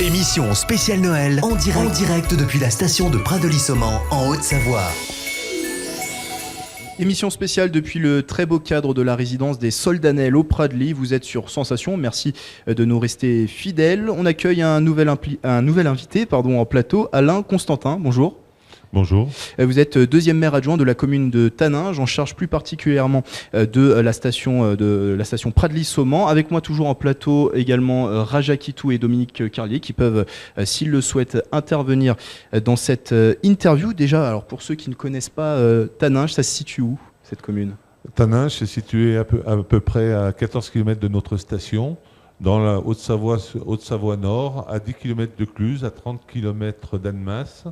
Émission spéciale Noël en direct depuis la station de Pradely-Saumand en Haute-Savoie. Émission spéciale depuis le très beau cadre de la résidence des Soldanelles au Pradely. Vous êtes sur Sensation, merci de nous rester fidèles. On accueille un nouvel invité en plateau, Alain Constantin. Bonjour. Bonjour. Vous êtes deuxième maire adjoint de la commune de Taninges, en charge plus particulièrement de la station Pradely-Saumand. Avec moi toujours en plateau également Raja Kitou et Dominique Carlier qui peuvent, s'ils le souhaitent, intervenir dans cette interview. Déjà, alors pour ceux qui ne connaissent pas Taninges, ça se situe où cette commune ? Taninges est situé à peu près à 14 km de notre station, dans la Haute-Savoie Nord, à 10 km de Cluses, à 30 km d'Annemasse,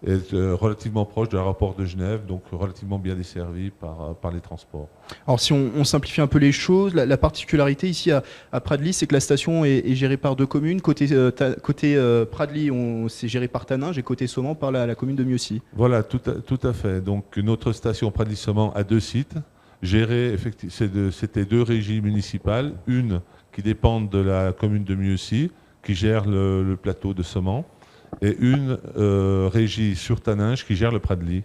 est relativement proche de l'aéroport de Genève, donc relativement bien desservi par les transports. Alors si on simplifie un peu les choses, la particularité ici à Pradely, c'est que la station est gérée par deux communes. Côté Pradely, c'est géré par Taninges et côté Saumand par la commune de Mieuxy. Voilà, tout à fait. Donc notre station Pradely-Saumand a deux sites, gérés, c'était deux régies municipales, une qui dépend de la commune de Mieuxy, qui gère le plateau de Saumand, et une régie sur Taninges qui gère le Pradely.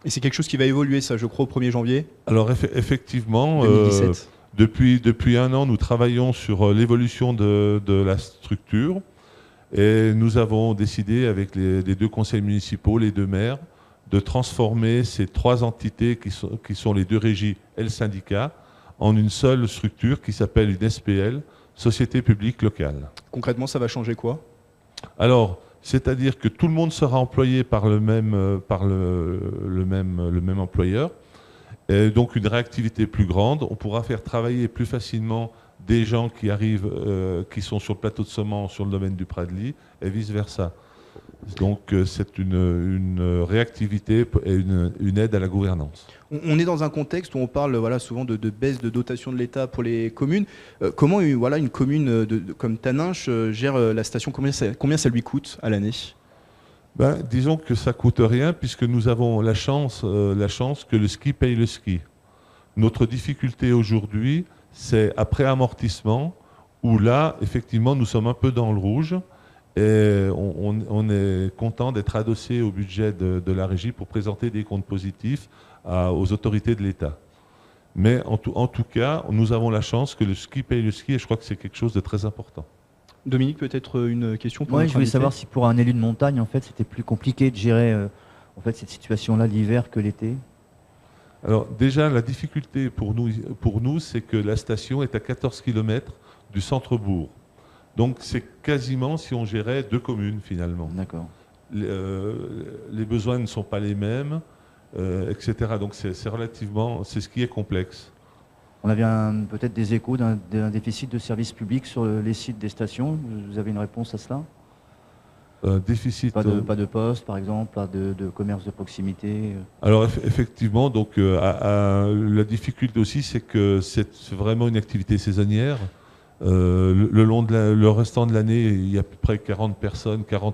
Et c'est quelque chose qui va évoluer, ça, je crois, au 1er janvier ? Alors, effectivement, 2017. Depuis un an, nous travaillons sur l'évolution de la structure. Et nous avons décidé, avec les deux conseils municipaux, les deux maires, de transformer ces trois entités qui sont les deux régies et le syndicat en une seule structure qui s'appelle une SPL, Société publique locale. Concrètement, ça va changer quoi ? Alors, c'est-à-dire que tout le monde sera employé par le même employeur, et donc une réactivité plus grande. On pourra faire travailler plus facilement des gens qui arrivent, qui sont sur le plateau de Saumand, sur le domaine du Pradely, et vice-versa. Donc c'est une réactivité et une aide à la gouvernance. On est dans un contexte où on parle souvent de baisse de dotation de l'État pour les communes. Comment une commune comme Taninges gère la station ? Combien ça lui coûte à l'année ? Disons que ça ne coûte rien puisque nous avons la chance que le ski paye le ski. Notre difficulté aujourd'hui, c'est après amortissement où là, effectivement, nous sommes un peu dans le rouge. Et on est content d'être adossé au budget de la régie pour présenter des comptes positifs aux autorités de l'État. Mais en tout cas, nous avons la chance que le ski paye le ski et je crois que c'est quelque chose de très important. Dominique, peut-être une question pour Oui, je voulais savoir si pour un élu de montagne, en fait, c'était plus compliqué de gérer cette situation-là l'hiver que l'été. Alors déjà, la difficulté pour nous, c'est que la station est à 14 km du centre-bourg. Donc c'est quasiment si on gérait deux communes finalement. D'accord. Les besoins ne sont pas les mêmes, etc. Donc c'est ce qui est complexe. On avait peut-être des échos d'un déficit de services publics sur les sites des stations. Vous avez une réponse à cela ? Déficit. Pas de poste, par exemple, pas de commerce de proximité. Alors effectivement, donc la difficulté aussi, c'est que c'est vraiment une activité saisonnière. Le restant de l'année, il y a à peu près 40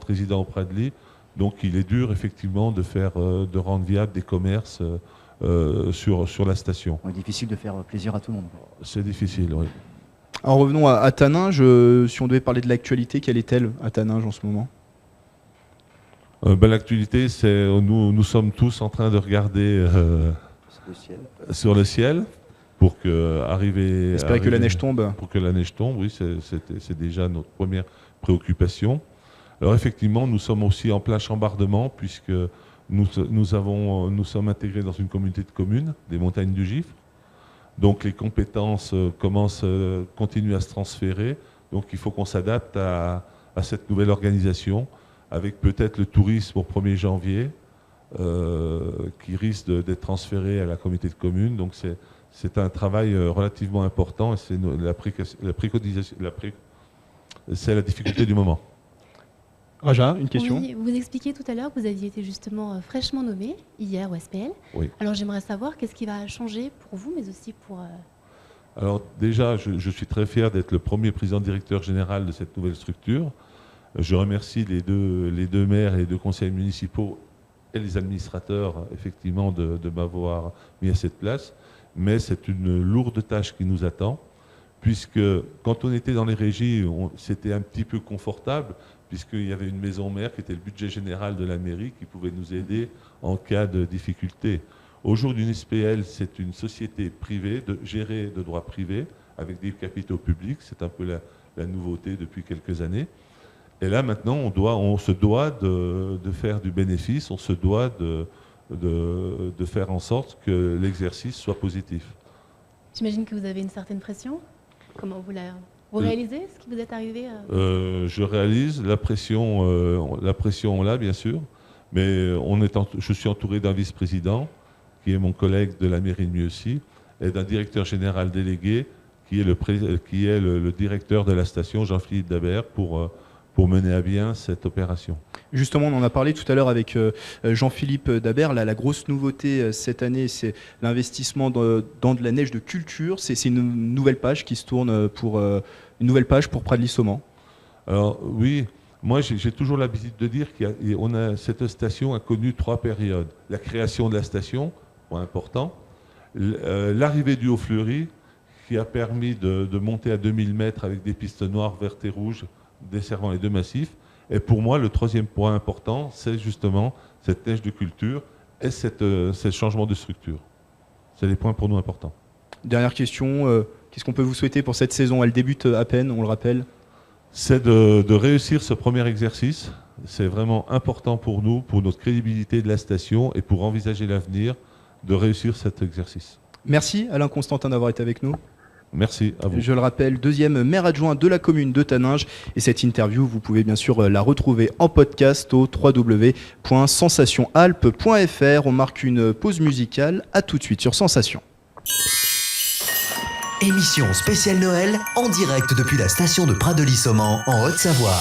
résidents au Pradely. Donc il est dur effectivement de rendre viable des commerces sur la station. C'est difficile de faire plaisir à tout le monde. C'est difficile, oui. Alors revenons à Taninges. Si on devait parler de l'actualité, quelle est-elle à Taninges en ce moment ? L'actualité, c'est nous sommes tous en train de regarder sur le ciel. Espérer que la neige tombe. Pour que la neige tombe, oui, c'est déjà notre première préoccupation. Alors effectivement, nous sommes aussi en plein chambardement puisque nous sommes intégrés dans une communauté de communes, des montagnes du Gifre. Donc les compétences continuent à se transférer. Donc il faut qu'on s'adapte à cette nouvelle organisation avec peut-être le tourisme au 1er janvier qui risque d'être transféré à la communauté de communes. Donc c'est un travail relativement important et c'est c'est la difficulté du moment. Raja, une question ? Oui, vous expliquiez tout à l'heure que vous aviez été justement fraîchement nommé hier au SPL. Oui. Alors j'aimerais savoir qu'est-ce qui va changer pour vous, mais aussi pour... Alors déjà, je suis très fier d'être le premier président-directeur général de cette nouvelle structure. Je remercie les deux maires et les deux conseils municipaux et les administrateurs, effectivement, de m'avoir mis à cette place. Mais c'est une lourde tâche qui nous attend, puisque quand on était dans les régies, c'était un petit peu confortable, puisqu'il y avait une maison mère qui était le budget général de la mairie qui pouvait nous aider en cas de difficulté. Aujourd'hui, une SPL, c'est une société privée, gérée de droit privé, avec des capitaux publics. C'est un peu la nouveauté depuis quelques années. Et là, maintenant, on se doit de faire du bénéfice, on se doit de faire en sorte que l'exercice soit positif. J'imagine que vous avez une certaine pression. Comment vous réalisez ce qui vous est arrivé Je réalise la pression, on l'a bien sûr, mais je suis entouré d'un vice-président, qui est mon collègue de la mairie de Mieuxy, et d'un directeur général délégué, qui est le directeur de la station, Jean-Philippe Dabert, pour mener à bien cette opération. Justement, on en a parlé tout à l'heure avec Jean-Philippe Dabert. La grosse nouveauté cette année, c'est l'investissement dans de la neige de culture. C'est une nouvelle page qui se tourne une nouvelle page pour Pradly-Saumont. Alors oui, moi j'ai toujours l'habitude de dire cette station a connu 3 périodes. La création de la station, point important. L'arrivée du Haut-Fleury, qui a permis de monter à 2000 mètres avec des pistes noires, vertes et rouges, desservant les 2 massifs. Et pour moi, le 3e point important, c'est justement cette neige de culture et ce changement de structure. C'est des points pour nous importants. Dernière question, qu'est-ce qu'on peut vous souhaiter pour cette saison? Elle débute à peine, on le rappelle. C'est de réussir ce premier exercice. C'est vraiment important pour nous, pour notre crédibilité de la station et pour envisager l'avenir, de réussir cet exercice. Merci Alain Constantin d'avoir été avec nous. Merci à vous. Je le rappelle, 2e maire adjoint de la commune de Taninges. Et cette interview, vous pouvez bien sûr la retrouver en podcast au www.sensationalpes.fr. On marque une pause musicale. À tout de suite sur Sensation. Émission spéciale Noël en direct depuis la station de Pradly-Saumont en Haute-Savoie.